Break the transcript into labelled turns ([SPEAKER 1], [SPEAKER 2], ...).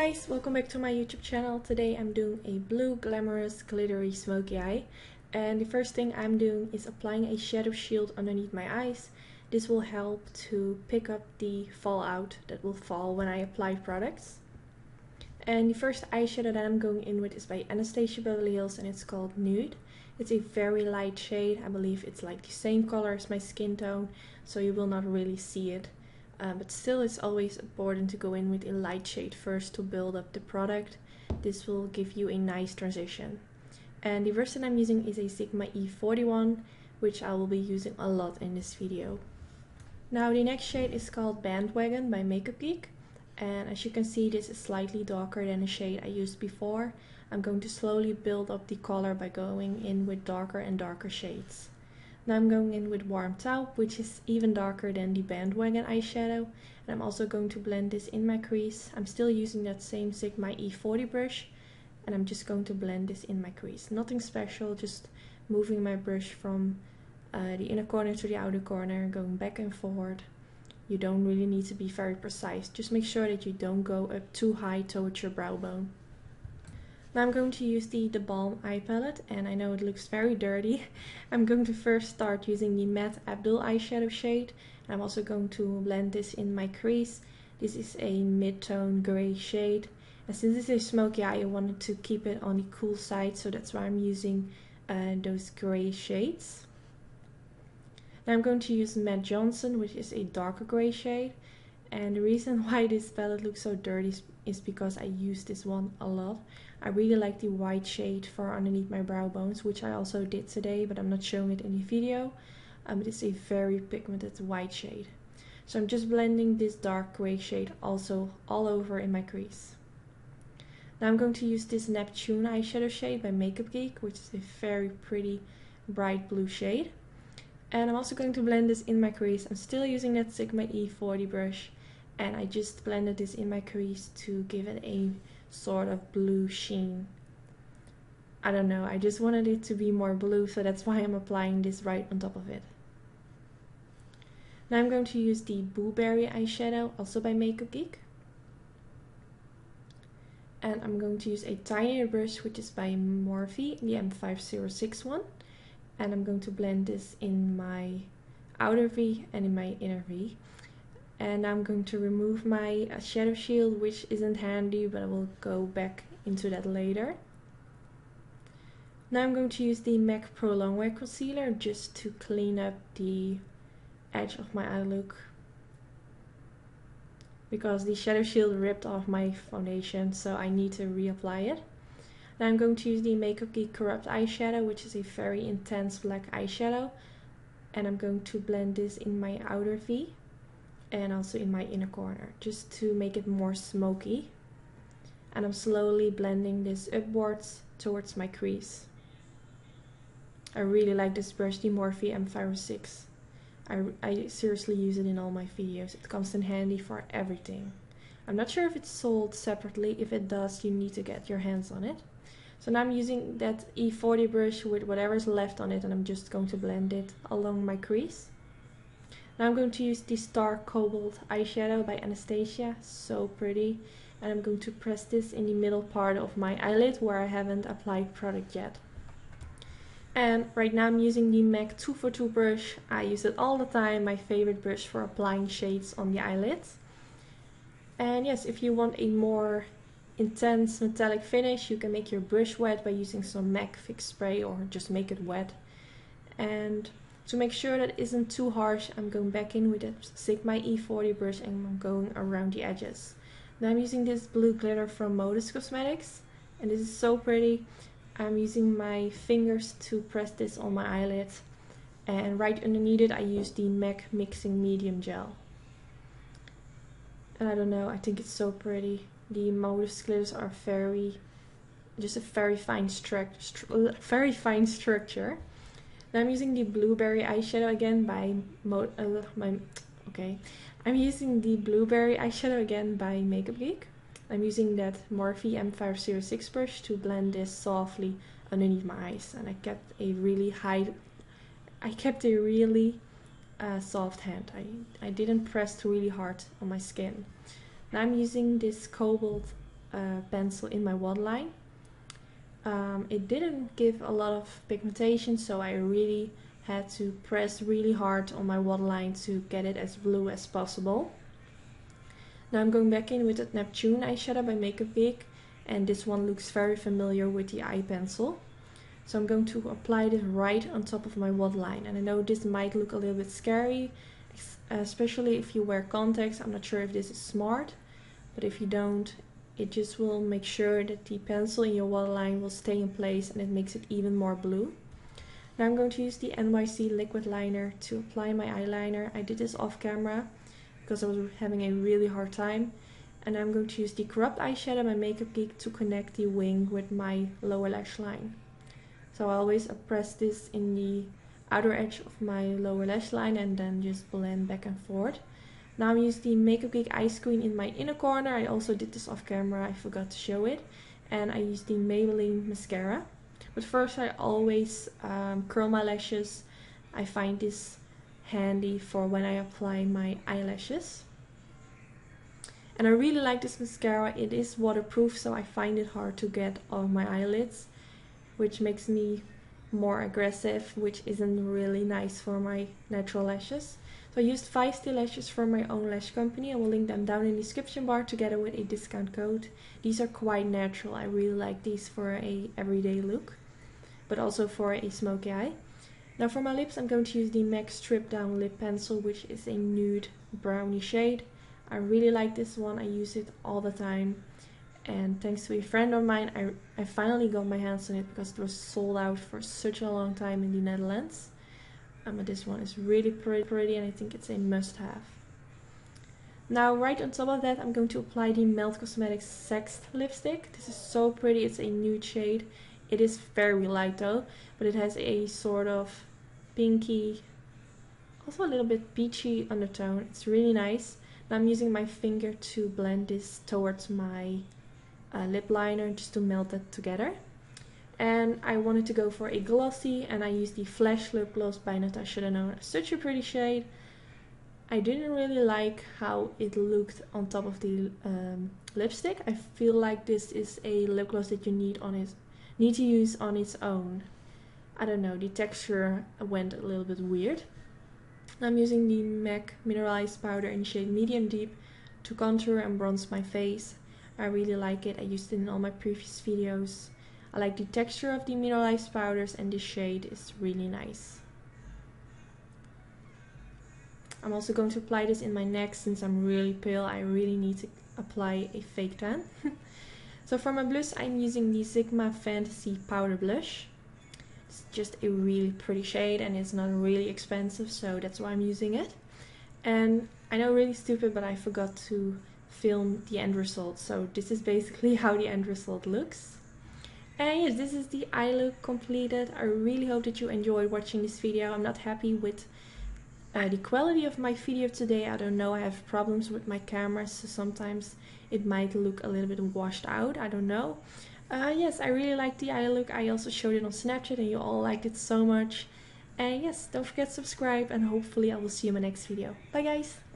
[SPEAKER 1] guys, welcome back to my YouTube channel. Today I'm doing a blue glamorous glittery smoky eye, and the first thing I'm doing is applying a shadow shield underneath my eyes. This will help to pick up the fallout that will fall when I apply products. And the first eyeshadow that I'm going in with is by Anastasia Beverly Hills, and it's called Nude. It's a very light shade. I believe it's like the same color as my skin tone, so you will not really see it. But still, it's always important to go in with a light shade first to build up the product. This will give you a nice transition. And the version I'm using is a Sigma E41, which I will be using a lot in this video. Now the next shade is called Bandwagon by Makeup Geek. And as you can see, this is slightly darker than the shade I used before. I'm going to slowly build up the color by going in with darker and darker shades. Now I'm going in with Warm Taupe, which is even darker than the Bandwagon eyeshadow. And I'm also going to blend this in my crease. I'm still using that same Sigma E40 brush. And I'm just going to blend this in my crease. Nothing special, just moving my brush from the inner corner to the outer corner, going back and forward. You don't really need to be very precise. Just make sure that you don't go up too high towards your brow bone. Now I'm going to use the Balm eye palette, and I know it looks very dirty. I'm going to first start using the Matte Abdul eyeshadow shade. I'm also going to blend this in my crease. This is a mid-tone gray shade. And since this is a smoky eye, I wanted to keep it on the cool side, so that's why I'm using those gray shades. Now I'm going to use Matte Johnson, which is a darker gray shade. And the reason why this palette looks so dirty is because I use this one a lot. I really like the white shade for underneath my brow bones, which I also did today, but I'm not showing it in the video. It's a very pigmented white shade. So I'm just blending this dark gray shade also all over in my crease. Now I'm going to use this Neptune eyeshadow shade by Makeup Geek, which is a very pretty bright blue shade. And I'm also going to blend this in my crease. I'm still using that Sigma E40 brush, and I just blended this in my crease to give it a sort of blue sheen. I don't know, I just wanted it to be more blue, so that's why I'm applying this right on top of it. Now I'm going to use the Boo Berry Eyeshadow, also by Makeup Geek. And I'm going to use a tinier brush, which is by Morphe, the M506 one. And I'm going to blend this in my outer V and in my inner V. And I'm going to remove my shadow shield, which isn't handy, but I will go back into that later. Now I'm going to use the MAC Pro Longwear Concealer just to clean up the edge of my eye look, because the shadow shield ripped off my foundation, so I need to reapply it. Now I'm going to use the Makeup Geek Corrupt Eyeshadow, which is a very intense black eyeshadow. And I'm going to blend this in my outer V and also in my inner corner, just to make it more smoky. And I'm slowly blending this upwards towards my crease. I really like this brush, the Morphe M506. I seriously use it in all my videos. It comes in handy for everything. I'm not sure if it's sold separately. If it does, you need to get your hands on it. So now I'm using that E40 brush with whatever's left on it, and I'm just going to blend it along my crease. Now I'm going to use the Star Cobalt eyeshadow by Anastasia, so pretty. And I'm going to press this in the middle part of my eyelid where I haven't applied product yet. And right now I'm using the MAC 242 brush. I use it all the time, my favorite brush for applying shades on the eyelids. And yes, if you want a more intense metallic finish, you can make your brush wet by using some MAC Fix Spray, or just make it wet. And to make sure that it isn't too harsh, I'm going back in with that Sigma E40 brush and I'm going around the edges. Now I'm using this blue glitter from Modus Cosmetics, and this is so pretty. I'm using my fingers to press this on my eyelids, and right underneath it I use the MAC Mixing Medium Gel. And I don't know, I think it's so pretty. The Modus glitters are just a very fine structure. Now I'm using the Blueberry eyeshadow again by I'm using the Blueberry eyeshadow again by Makeup Geek. I'm using that Morphe M506 brush to blend this softly underneath my eyes, and I kept a really soft hand. I didn't press really hard on my skin. Now I'm using this Cobalt pencil in my waterline. It didn't give a lot of pigmentation, so I really had to press really hard on my waterline to get it as blue as possible. Now I'm going back in with the Neptune eyeshadow by makeupbyan, and this one looks very familiar with the eye pencil. So I'm going to apply this right on top of my waterline, and I know this might look a little bit scary, especially if you wear contacts. I'm not sure if this is smart, but if you don't, it just will make sure that the pencil in your waterline will stay in place, and it makes it even more blue. Now I'm going to use the NYC Liquid Liner to apply my eyeliner. I did this off camera because I was having a really hard time. And I'm going to use the Corrupt eyeshadow by makeupbyan to connect the wing with my lower lash line. So I always press this in the outer edge of my lower lash line and then just blend back and forth. Now I'm using the makeupbyan Ice Queen in my inner corner. I also did this off camera, I forgot to show it. And I used the Maybelline mascara. But first I always curl my lashes. I find this handy for when I apply my eyelashes. And I really like this mascara. It is waterproof, so I find it hard to get off my eyelids, which makes me more aggressive, which isn't really nice for my natural lashes. So I used 5 steel lashes from my own lash company. I will link them down in the description bar together with a discount code. These are quite natural. I really like these for a everyday look, but also for a smoky eye. Now for my lips, I'm going to use the MAC Stripdown Lippencil, which is a nude brownie shade. I really like this one. I use it all the time. And thanks to a friend of mine, I finally got my hands on it because it was sold out for such a long time in the Netherlands. But this one is really pretty, and I think it's a must-have. Now right on top of that, I'm going to apply the Melt Cosmetics Sext lipstick. This is so pretty. It's a nude shade. It is very light though, but it has a sort of pinky, also a little bit peachy undertone. It's really nice. Now I'm using my finger to blend this towards my lip liner just to melt that together. And I wanted to go for a glossy, and I used the Flash Lip Gloss by NATASHA DENONA. Such a pretty shade. I didn't really like how it looked on top of the lipstick. I feel like this is a lip gloss that you need to use on its own. I don't know, the texture went a little bit weird. I'm using the MAC Mineralized powder in shade Medium Deep to contour and bronze my face. I really like it. I used it in all my previous videos. I like the texture of the mineralized powders, and this shade is really nice. I'm also going to apply this in my neck. Since I'm really pale, I really need to apply a fake tan. So for my blush, I'm using the Sigma Fantasy Powder Blush. It's just a really pretty shade, and it's not really expensive, so that's why I'm using it. And I know, really stupid, but I forgot to film the end result. So this is basically how the end result looks. And yes, this is the eye look completed. I really hope that you enjoyed watching this video. I'm not happy with the quality of my video today. I don't know, I have problems with my camera, so sometimes it might look a little bit washed out. I don't know. Yes, I really like the eye look. I also showed it on Snapchat and you all liked it so much. And yes, don't forget to subscribe, and hopefully I will see you in my next video. Bye guys!